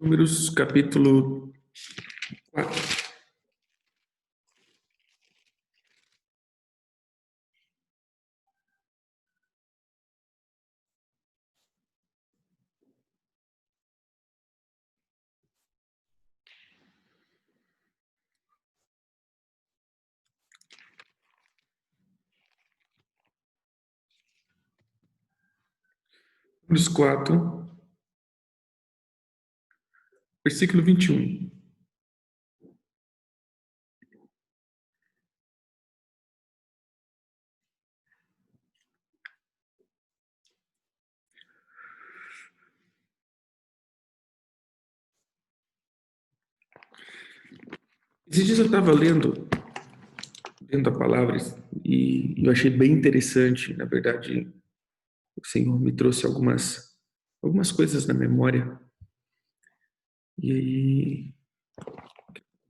Números capítulo 4. Números 4, versículo 21. Esses dias eu estava lendo a palavra e eu achei bem interessante. Na verdade, o Senhor me trouxe algumas coisas na memória. E aí, vou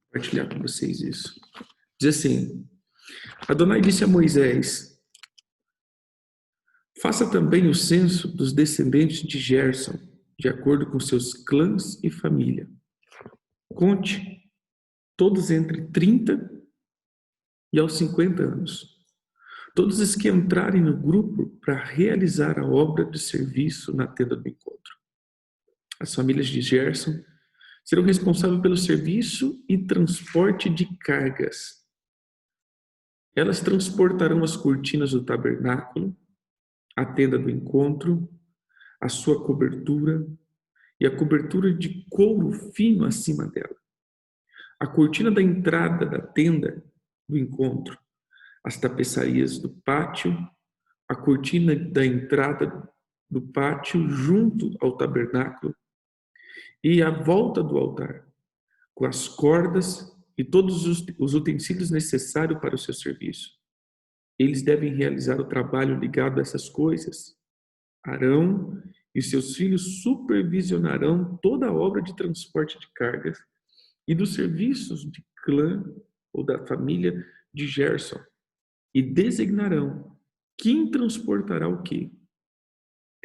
compartilhar com vocês isso. Diz assim: Adonai disse a Moisés: faça também o censo dos descendentes de Gerson, de acordo com seus clãs e família. Conte todos entre 30 e aos 50 anos. Todos os que entrarem no grupo para realizar a obra de serviço na tenda do encontro. As famílias de Gerson serão responsáveis pelo serviço e transporte de cargas. Elas transportarão as cortinas do tabernáculo, a tenda do encontro, a sua cobertura e a cobertura de couro fino acima dela. A cortina da entrada da tenda do encontro, as tapeçarias do pátio, a cortina da entrada do pátio junto ao tabernáculo e a volta do altar, com as cordas e todos os utensílios necessários para o seu serviço. Eles devem realizar o trabalho ligado a essas coisas. Arão e seus filhos supervisionarão toda a obra de transporte de cargas e dos serviços de clã ou da família de Gerson, e designarão quem transportará o quê.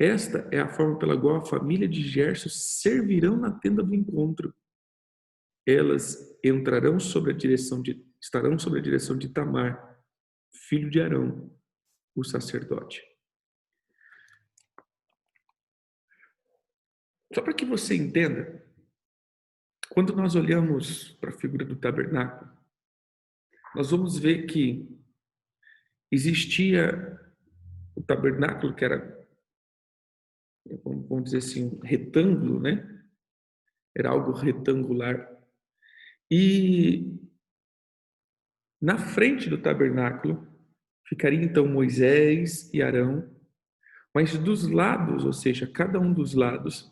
Esta é a forma pela qual a família de Gerson servirão na tenda do encontro. Elas estarão sob a direção de Tamar, filho de Arão, o sacerdote. Só para que você entenda, quando nós olhamos para a figura do tabernáculo, nós vamos ver que existia o tabernáculo, que era, vamos dizer assim, um retângulo, né? Era algo retangular. E na frente do tabernáculo ficaria então Moisés e Arão, mas dos lados, ou seja, cada um dos lados,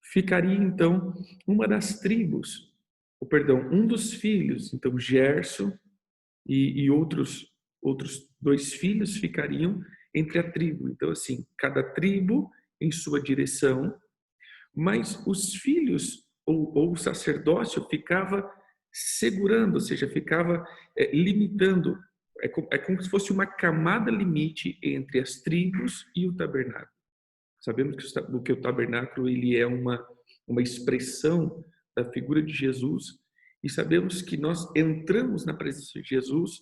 ficaria então uma das tribos, ou perdão, um dos filhos, então Gerson e outros dois filhos ficariam entre a tribo. Então assim, cada tribo em sua direção, mas os filhos ou o sacerdócio ficava segurando, ou seja, ficava limitando. É como se fosse uma camada limite entre as tribos e o tabernáculo. Sabemos que o tabernáculo ele é uma expressão da figura de Jesus, e sabemos que nós entramos na presença de Jesus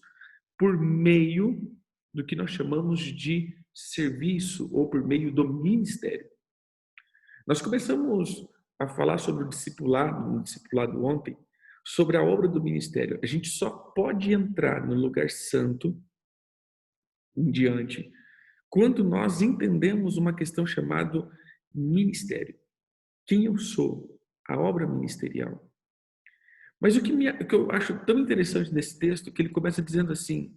por meio do que nós chamamos de serviço, ou por meio do ministério. Nós começamos a falar sobre o discipulado ontem, sobre a obra do ministério. A gente só pode entrar no lugar santo em diante quando nós entendemos uma questão chamada ministério. Quem eu sou? A obra ministerial. Mas o que eu acho tão interessante nesse texto, que ele começa dizendo assim: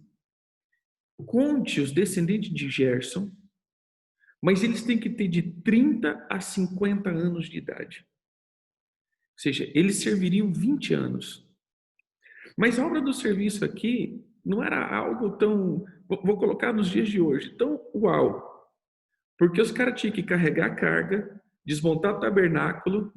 conte os descendentes de Gerson, mas eles têm que ter de 30 a 50 anos de idade. Ou seja, eles serviriam 20 anos. Mas a obra do serviço aqui não era algo tão, vou colocar nos dias de hoje, tão uau. Porque os caras tinham que carregar a carga, desmontar o tabernáculo,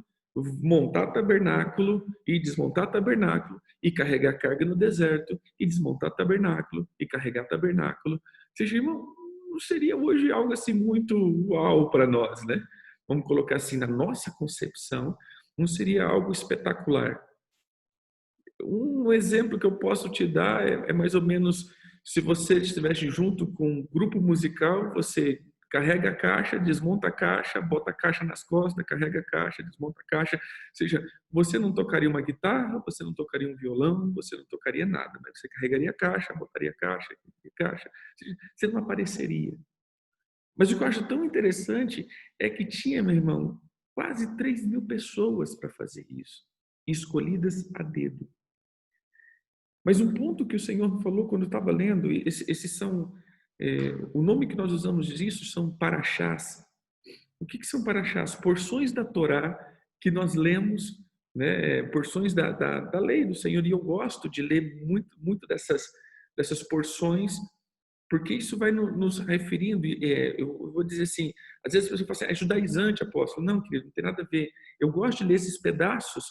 montar o tabernáculo e desmontar o tabernáculo, e carregar a carga no deserto, e desmontar o tabernáculo e carregar o tabernáculo. Ou seja, não seria hoje algo assim muito uau para nós, né? Vamos colocar assim, na nossa concepção, não seria algo espetacular. Um exemplo que eu posso te dar é mais ou menos se você estivesse junto com um grupo musical, você carrega a caixa, desmonta a caixa, bota a caixa nas costas, carrega a caixa, desmonta a caixa. Ou seja, você não tocaria uma guitarra, você não tocaria um violão, você não tocaria nada, mas você carregaria a caixa, botaria a caixa, caixa. Ou seja, você não apareceria. Mas o que eu acho tão interessante é que tinha, meu irmão, quase 3.000 pessoas para fazer isso, escolhidas a dedo. Mas um ponto que o Senhor falou quando eu estava lendo, esses são, o nome que nós usamos disso são paraxás. O que são paraxás? Porções da Torá que nós lemos, né, porções da lei do Senhor, e eu gosto de ler muito dessas porções, porque isso vai nos referindo, eu vou dizer assim, às vezes você fala assim, é judaizante, apóstolo. Não, querido, não tem nada a ver. Eu gosto de ler esses pedaços,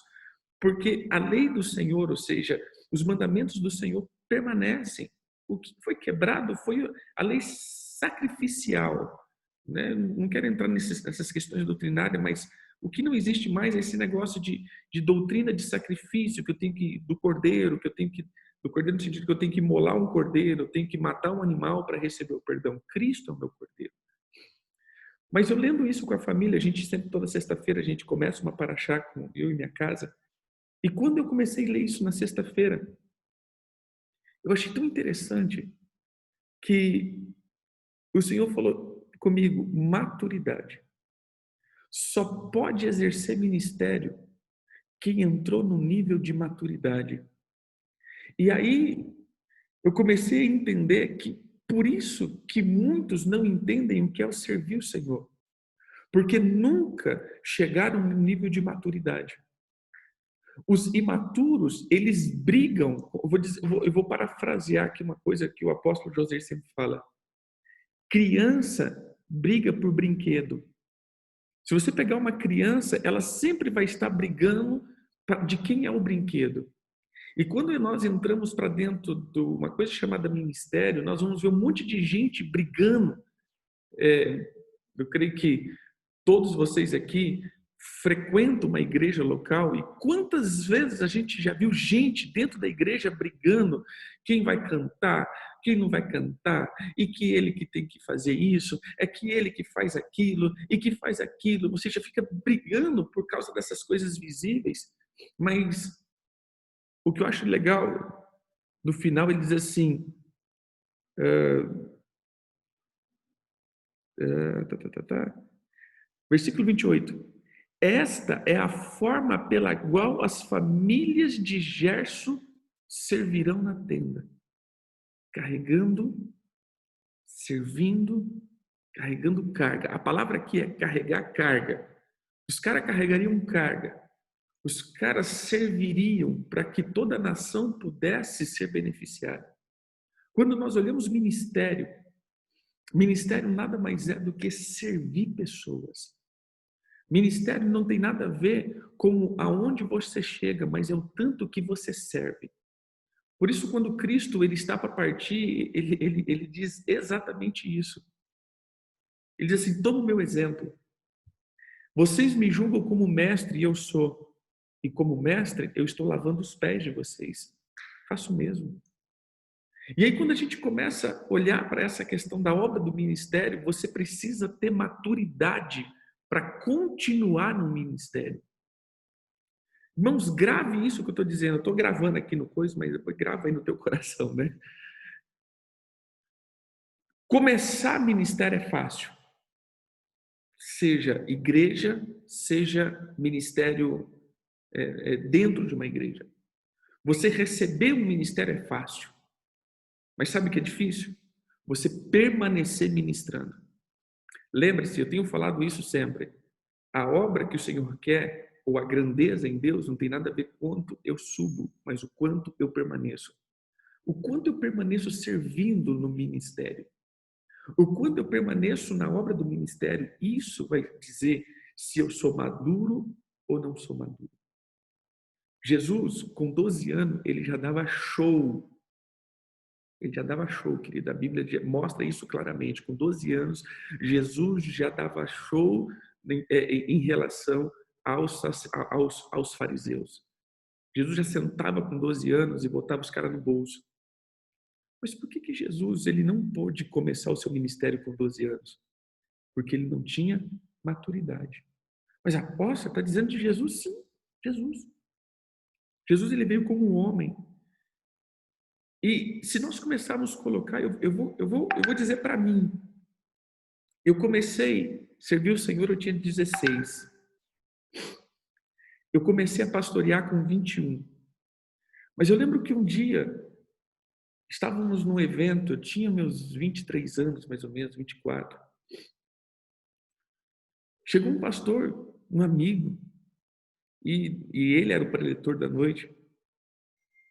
porque a lei do Senhor, ou seja, os mandamentos do Senhor permanecem. O que foi quebrado foi a lei sacrificial, né? Não quero entrar nessas questões doutrinárias, mas o que não existe mais é esse negócio de doutrina de sacrifício, que eu tenho que, do cordeiro, que eu tenho que, do cordeiro no sentido que eu tenho que imolar um cordeiro, eu tenho que matar um animal para receber o perdão. Cristo é o meu cordeiro. Mas eu lendo isso com a família, a gente sempre, toda sexta-feira, a gente começa uma paraxá com eu e minha casa, e quando eu comecei a ler isso na sexta-feira, eu achei tão interessante que o Senhor falou comigo, maturidade. Só pode exercer ministério quem entrou no nível de maturidade. E aí eu comecei a entender que por isso que muitos não entendem o que é o servir o Senhor, porque nunca chegaram no nível de maturidade. Os imaturos, eles brigam, eu vou parafrasear aqui uma coisa que o apóstolo José sempre fala. Criança briga por brinquedo. Se você pegar uma criança, ela sempre vai estar brigando de quem é o brinquedo. E quando nós entramos para dentro de uma coisa chamada ministério, nós vamos ver um monte de gente brigando. Eu creio que todos vocês aqui frequentam uma igreja local, e quantas vezes a gente já viu gente dentro da igreja brigando quem vai cantar, quem não vai cantar, e que ele que tem que fazer isso, é que ele que faz aquilo, e que faz aquilo. Você já fica brigando por causa dessas coisas visíveis. Mas o que eu acho legal, no final ele diz assim, versículo 28. Esta é a forma pela qual as famílias de Gerson servirão na tenda, carregando, servindo, carregando carga. A palavra aqui é carregar carga. Os caras carregariam carga. Os caras serviriam para que toda a nação pudesse ser beneficiada. Quando nós olhamos ministério, ministério nada mais é do que servir pessoas. Ministério não tem nada a ver com aonde você chega, mas é o tanto que você serve. Por isso, quando Cristo ele está para partir, ele diz exatamente isso. Ele diz assim, toma o meu exemplo. Vocês me julgam como mestre e eu sou. E como mestre, eu estou lavando os pés de vocês. Faço o mesmo. E aí, quando a gente começa a olhar para essa questão da obra do ministério, você precisa ter maturidade para continuar no ministério. Irmãos, grave isso que eu estou dizendo. Eu estou gravando aqui no coisa, mas depois grava aí no teu coração, né? Começar ministério é fácil. Seja igreja, seja ministério dentro de uma igreja. Você receber um ministério é fácil. Mas sabe o que é difícil? Você permanecer ministrando. Lembre-se, eu tenho falado isso sempre. A obra que o Senhor quer, ou a grandeza em Deus, não tem nada a ver com quanto eu subo, mas o quanto eu permaneço. O quanto eu permaneço servindo no ministério. O quanto eu permaneço na obra do ministério. Isso vai dizer se eu sou maduro ou não sou maduro. Jesus, com 12 anos, ele já dava show. Ele já dava show, querida. A Bíblia mostra isso claramente. Com 12 anos, Jesus já dava show em relação aos fariseus. Jesus já sentava com 12 anos e botava os caras no bolso. Mas por que Jesus ele não pôde começar o seu ministério com 12 anos? Porque ele não tinha maturidade. Mas apóstolo, está dizendo de Jesus? Sim, Jesus. Jesus ele veio como um homem. E se nós começarmos a colocar, eu vou dizer para mim, eu comecei a servir o Senhor, eu tinha 16. Eu comecei a pastorear com 21. Mas eu lembro que um dia estávamos num evento, eu tinha meus 23 anos, mais ou menos, 24. Chegou um pastor, um amigo, e ele era o preletor da noite.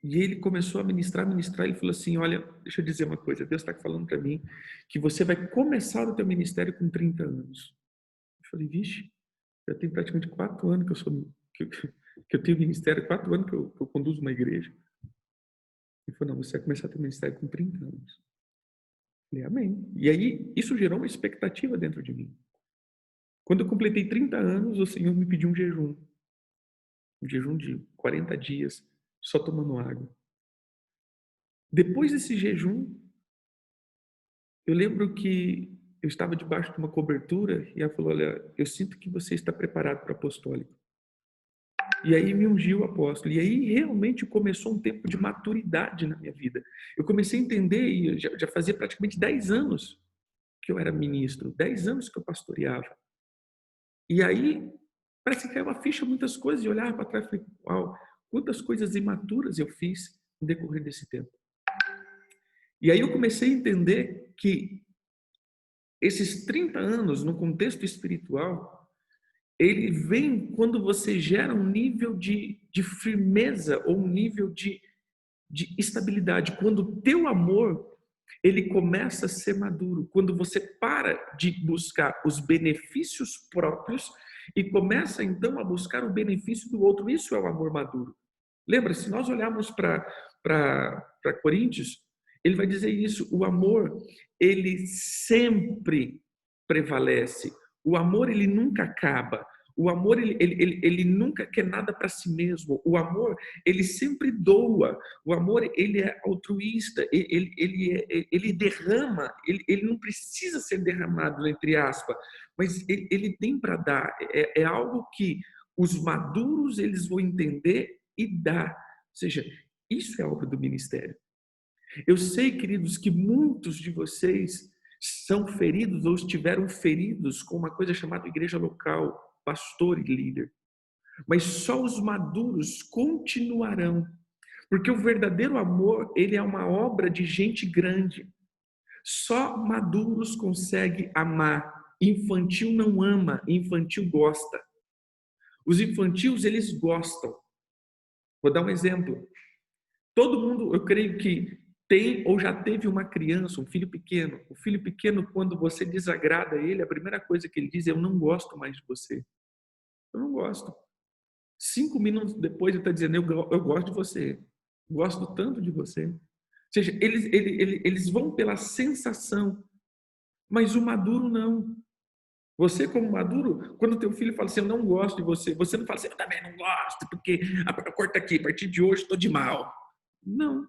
E ele começou a ministrar, ele falou assim, olha, deixa eu dizer uma coisa, Deus está falando para mim que você vai começar o teu ministério com 30 anos. Eu falei, vixe, eu tenho praticamente 4 anos que eu tenho ministério, 4 anos que eu conduzo uma igreja. Ele falou, não, você vai começar o teu ministério com 30 anos. Eu falei, amém. E aí, isso gerou uma expectativa dentro de mim. Quando eu completei 30 anos, o Senhor me pediu um jejum de 40 dias, só tomando água. Depois desse jejum, eu lembro que eu estava debaixo de uma cobertura e ela falou, olha, eu sinto que você está preparado para o apostólico. E aí me ungiu o apóstolo. E aí realmente começou um tempo de maturidade na minha vida. Eu comecei a entender, e já fazia praticamente 10 anos que eu era ministro, 10 anos que eu pastoreava. E aí parece que caiu uma ficha, muitas coisas, e eu olhava para trás e falei, uau, quantas coisas imaturas eu fiz no decorrer desse tempo. E aí eu comecei a entender que esses 30 anos, no contexto espiritual, ele vem quando você gera um nível de firmeza ou um nível de estabilidade. Quando o teu amor, ele começa a ser maduro. Quando você para de buscar os benefícios próprios e começa, então, a buscar o benefício do outro. Isso é o amor maduro. Lembra, se nós olharmos para Coríntios, ele vai dizer isso, o amor, ele sempre prevalece. O amor, ele nunca acaba. O amor, ele nunca quer nada para si mesmo. O amor, ele sempre doa. O amor, ele é altruísta. Ele derrama. Ele não precisa ser derramado, entre aspas. Mas ele tem para dar. É algo que os maduros, eles vão entender e dar. Ou seja, isso é obra do ministério. Eu sei, queridos, que muitos de vocês são feridos ou estiveram feridos com uma coisa chamada igreja local, pastor e líder. Mas só os maduros continuarão. Porque o verdadeiro amor, ele é uma obra de gente grande. Só maduros conseguem amar. Infantil não ama, infantil gosta. Os infantis, eles gostam. Vou dar um exemplo. Todo mundo, eu creio que tem ou já teve uma criança, um filho pequeno. O filho pequeno, quando você desagrada ele, a primeira coisa que ele diz é: eu não gosto mais de você. Eu não gosto. 5 minutos depois ele está dizendo: eu gosto de você. Gosto tanto de você. Ou seja, eles vão pela sensação, mas o maduro não. Você, como maduro, quando teu filho fala assim, eu não gosto de você, você não fala assim, eu também não gosto, porque corta aqui, a partir de hoje estou de mal. Não.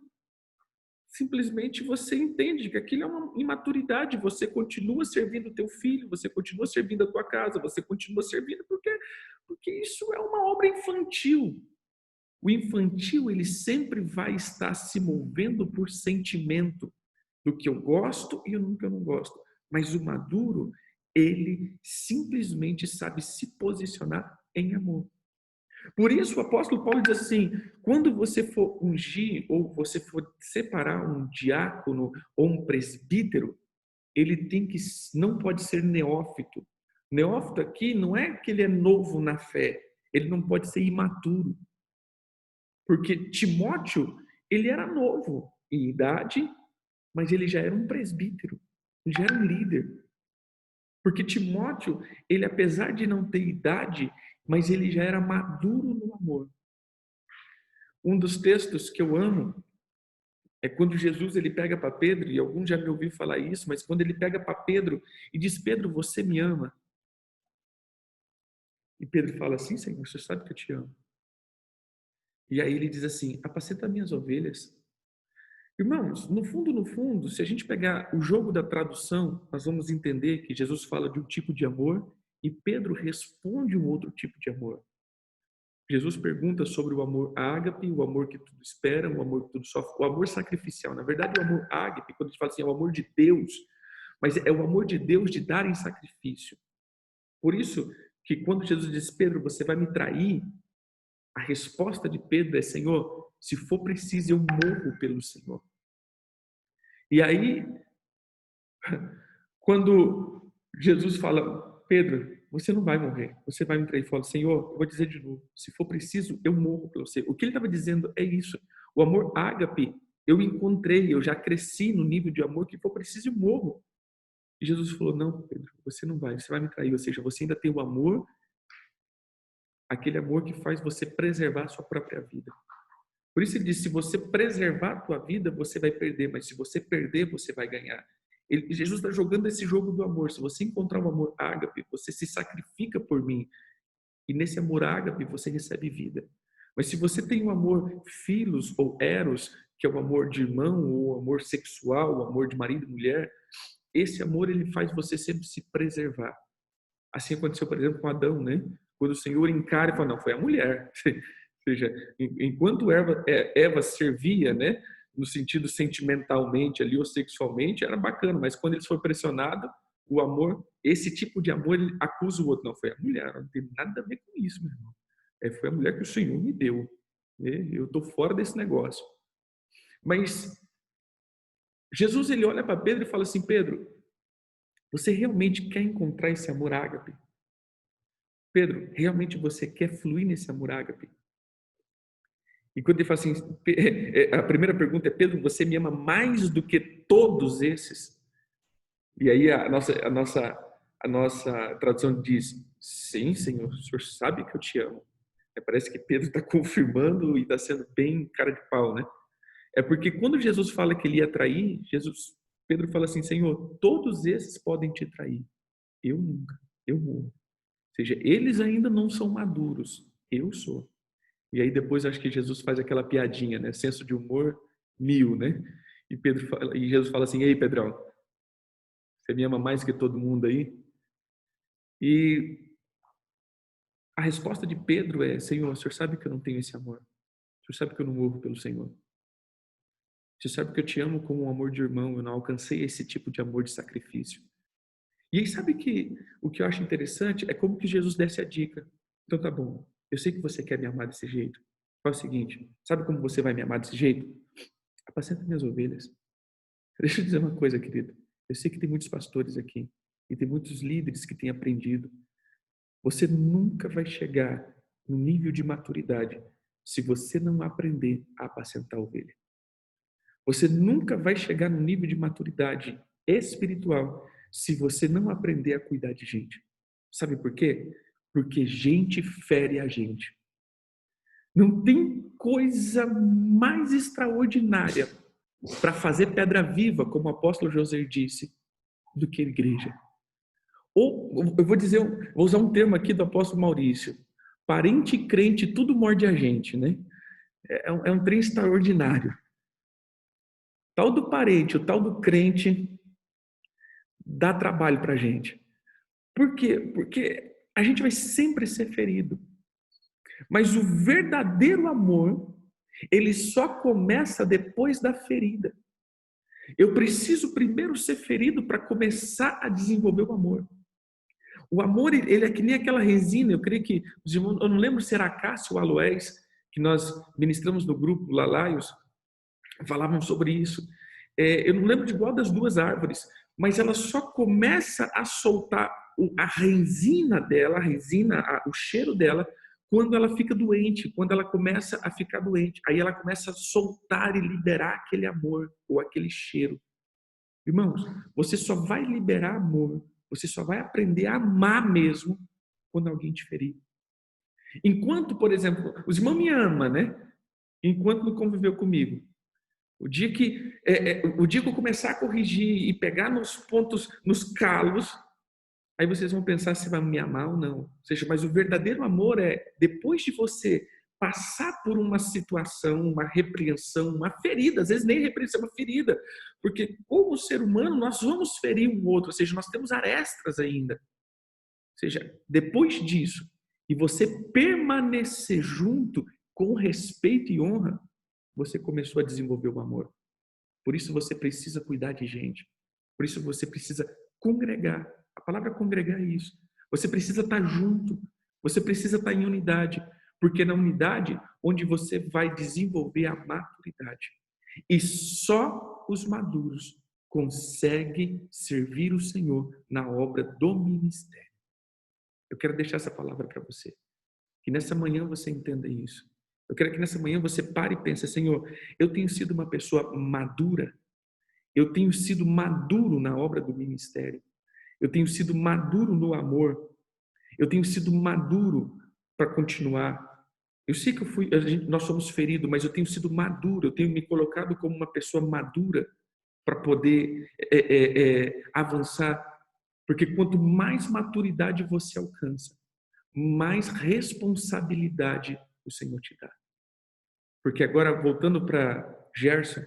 Simplesmente você entende que aquilo é uma imaturidade, você continua servindo o teu filho, você continua servindo a tua casa, você continua servindo porque isso é uma obra infantil. O infantil, ele sempre vai estar se movendo por sentimento do que eu gosto e do que eu não gosto. Mas o maduro, ele simplesmente sabe se posicionar em amor. Por isso o apóstolo Paulo diz assim, quando você for ungir ou você for separar um diácono ou um presbítero, ele não pode ser neófito. Neófito aqui não é que ele é novo na fé, ele não pode ser imaturo. Porque Timóteo, ele era novo em idade, mas ele já era um presbítero, ele já era um líder. Porque Timóteo, ele apesar de não ter idade, mas ele já era maduro no amor. Um dos textos que eu amo é quando Jesus ele pega para Pedro, e alguns já me ouviram falar isso, mas quando ele pega para Pedro e diz: Pedro, você me ama? E Pedro fala assim: Senhor, você sabe que eu te amo. E aí ele diz assim: apacenta minhas ovelhas. Irmãos, no fundo, se a gente pegar o jogo da tradução, nós vamos entender que Jesus fala de um tipo de amor e Pedro responde um outro tipo de amor. Jesus pergunta sobre o amor ágape, o amor que tudo espera, o amor que tudo sofre, o amor sacrificial. Na verdade, o amor ágape, quando a gente fala assim, é o amor de Deus, mas é o amor de Deus de dar em sacrifício. Por isso que quando Jesus diz, Pedro, você vai me trair, a resposta de Pedro é, Senhor, se for preciso, eu morro pelo Senhor. E aí, quando Jesus fala, Pedro, você não vai morrer, você vai me trair. Fala, Senhor, eu vou dizer de novo, se for preciso, eu morro pelo você. O que ele estava dizendo é isso. O amor ágape, eu encontrei, eu já cresci no nível de amor que for preciso, eu morro. E Jesus falou, não, Pedro, você vai me trair. Ou seja, você ainda tem o amor, aquele amor que faz você preservar a sua própria vida. Por isso ele diz, se você preservar a tua vida, você vai perder, mas se você perder, você vai ganhar. Jesus está jogando esse jogo do amor. Se você encontrar o amor ágape, você se sacrifica por mim. E nesse amor ágape, você recebe vida. Mas se você tem o amor filos ou eros, que é o amor de irmão, ou o amor sexual, o amor de marido e mulher, esse amor ele faz você sempre se preservar. Assim aconteceu, por exemplo, com Adão, né? Quando o Senhor encara e fala, não, foi a mulher. Ou seja, enquanto Eva servia, né, no sentido sentimentalmente ali ou sexualmente, era bacana, mas quando eles foram pressionados, o amor, esse tipo de amor, ele acusa o outro. Não, foi a mulher, não tem nada a ver com isso, meu irmão. Foi a mulher que o Senhor me deu. Eu estou fora desse negócio. Mas Jesus, ele olha para Pedro e fala assim, Pedro, você realmente quer encontrar esse amor ágape? Pedro, realmente você quer fluir nesse amor ágape? E quando ele fala assim, a primeira pergunta é, Pedro, você me ama mais do que todos esses? E aí a nossa tradução diz, sim, Senhor, o Senhor sabe que eu te amo. Parece que Pedro está confirmando e está sendo bem cara de pau, né? É porque quando Jesus fala que ele ia trair, Pedro fala assim, Senhor, todos esses podem te trair. Eu nunca, eu morro. Ou seja, eles ainda não são maduros, eu sou. E aí depois acho que Jesus faz aquela piadinha, né? Senso de humor 1000, né? E Jesus fala assim: "Ei, Pedrão, você me ama mais que todo mundo aí?" E a resposta de Pedro é: Senhor, o Senhor sabe que eu não tenho esse amor. O Senhor sabe que eu não morro pelo Senhor. O Senhor sabe que eu te amo como um amor de irmão. Eu não alcancei esse tipo de amor de sacrifício. E aí sabe que o que eu acho interessante é como que Jesus desse a dica. Então tá bom. Eu sei que você quer me amar desse jeito. Faz o seguinte, sabe como você vai me amar desse jeito? Apacenta minhas ovelhas. Deixa eu dizer uma coisa, querido. Eu sei que tem muitos pastores aqui e tem muitos líderes que têm aprendido. Você nunca vai chegar no nível de maturidade se você não aprender a apacentar a ovelha. Você nunca vai chegar no nível de maturidade espiritual se você não aprender a cuidar de gente. Sabe por quê? Porque gente fere a gente. Não tem coisa mais extraordinária para fazer pedra viva, como o apóstolo José disse, do que a igreja. Ou, eu vou dizer, vou usar um termo aqui do apóstolo Maurício, parente e crente, tudo morde a gente, né? É um trem extraordinário. Tal do parente, o tal do crente, dá trabalho para a gente. Por quê? Porque a gente vai sempre ser ferido. Mas o verdadeiro amor, ele só começa depois da ferida. Eu preciso primeiro ser ferido para começar a desenvolver o amor. O amor, ele é que nem aquela resina, eu creio que, eu não lembro se era a Cássia ou a Aloés, que nós ministramos no grupo Lalaios, falavam sobre isso. Eu não lembro de qual das duas árvores, mas ela só começa a soltar a resina dela, o cheiro dela, quando ela fica doente, quando ela começa a ficar doente. Aí ela começa a soltar e liberar aquele amor ou aquele cheiro. Irmãos, você só vai liberar amor, você só vai aprender a amar mesmo quando alguém te ferir. Enquanto, por exemplo, os irmãos me amam, né? Enquanto não conviveu comigo. O dia que eu começar a corrigir e pegar nos pontos, nos calos, Aí vocês vão pensar se vai me amar ou não. Ou seja, mas o verdadeiro amor é depois de você passar por uma situação, uma repreensão, uma ferida, às vezes nem repreensão, uma ferida, porque como ser humano nós vamos ferir um outro, ou seja, nós temos arestas ainda. Ou seja, depois disso, e você permanecer junto com respeito e honra, você começou a desenvolver o amor. Por isso você precisa cuidar de gente. Por isso você precisa congregar. A palavra congregar é isso. Você precisa estar junto. Você precisa estar em unidade. Porque na unidade onde você vai desenvolver a maturidade. E só os maduros conseguem servir o Senhor na obra do ministério. Eu quero deixar essa palavra para você. Que nessa manhã você entenda isso. Eu quero que nessa manhã você pare e pense, Senhor, eu tenho sido uma pessoa madura. Eu tenho sido maduro na obra do ministério. Eu tenho sido maduro no amor. Eu tenho sido maduro para continuar. Eu sei que nós somos feridos, mas eu tenho sido maduro. Eu tenho me colocado como uma pessoa madura para poder avançar. Porque quanto mais maturidade você alcança, mais responsabilidade o Senhor te dá. Porque agora, voltando para Gerson,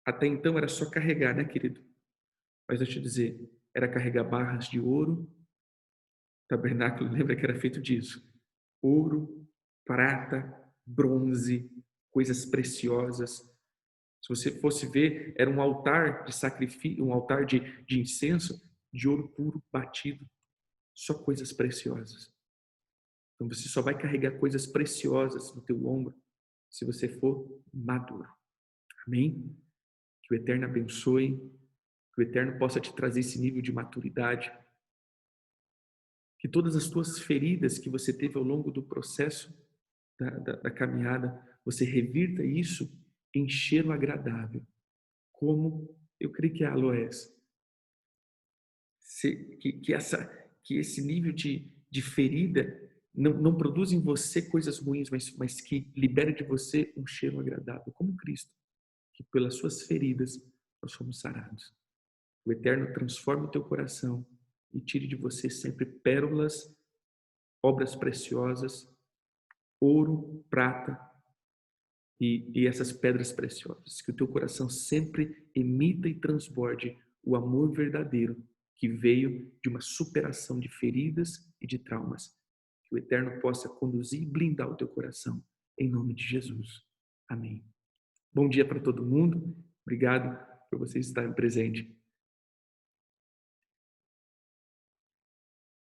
até então era só carregar, né, querido? Mas eu te dizer, era carregar barras de ouro. O tabernáculo, lembra que era feito disso? Ouro, prata, bronze, coisas preciosas. Se você fosse ver, era um altar de sacrifício, um altar de incenso, de ouro puro, batido. Só coisas preciosas. Então você só vai carregar coisas preciosas no teu ombro se você for maduro. Amém? Que o Eterno abençoe, que o Eterno possa te trazer esse nível de maturidade. Que todas as tuas feridas que você teve ao longo do processo da caminhada, você revirta isso em cheiro agradável. Como eu creio que é a aloés. Que esse nível de ferida não produz em você coisas ruins, mas que libera de você um cheiro agradável, como Cristo, que pelas suas feridas nós fomos sarados. O Eterno transforme o teu coração e tire de você sempre pérolas, obras preciosas, ouro, prata e essas pedras preciosas. Que o teu coração sempre emita e transborde o amor verdadeiro que veio de uma superação de feridas e de traumas. Que o Eterno possa conduzir e blindar o teu coração, em nome de Jesus. Amém. Bom dia para todo mundo. Obrigado por vocês estarem presentes.